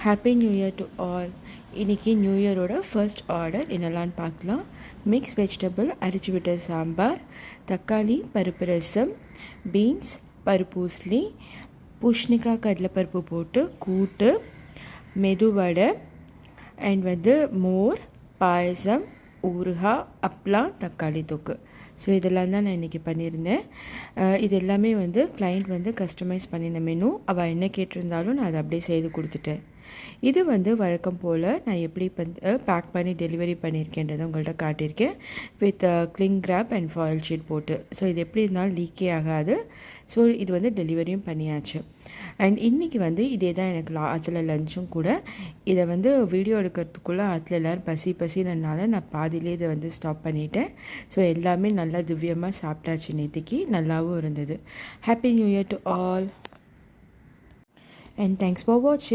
Happy new year to all. இன்றைக்கி new இயரோட first order என்னெல்லான்னு பார்க்கலாம். Mix vegetable அரிச்சு விட்ட சாம்பார், தக்காளி பருப்பு ரசம், பீன்ஸ் பருப்பூசலி, பூஷ்ணிக்காய் கடலைப்பருப்பு போட்டு கூட்டு, மெதுவடை அண்ட் மோர், பாயசம், ஊறுகாய், அப்பளம், தக்காளி தொக்கு. ஸோ இதெல்லாம் தான் நான் இன்றைக்கி பண்ணியிருந்தேன். இது எல்லாமே கிளைண்ட் கஸ்டமைஸ் பண்ணின மெனு. அவள் என்ன கேட்டிருந்தாலும் நான் அதை அப்படியே செய்து கொடுத்துட்டேன். இது வழக்கம் போல் நான் எப்படி பேக் பண்ணி டெலிவரி பண்ணியிருக்கேன்றதை உங்கள்கிட்ட காட்டியிருக்கேன் with cling wrap and foil sheet போட்டு. ஸோ இது எப்படி இருந்தாலும் லீக்கே ஆகாது. ஸோ இது டெலிவரியும் பண்ணியாச்சு. அண்ட் இன்றைக்கி இதே தான் எனக்கு அதில் லஞ்சும் கூட. இதை வீடியோ எடுக்கிறதுக்குள்ளே அதில் எல்லோரும் பசினனால நான் பாதியிலே இதை ஸ்டாப் பண்ணிட்டேன். ஸோ எல்லாமே நல்லா திவ்யமாக சாப்பிட்டாச்சு. நேற்றுக்கு நல்லாவும் இருந்தது. Happy new year to all and thanks for வாட்சிங்.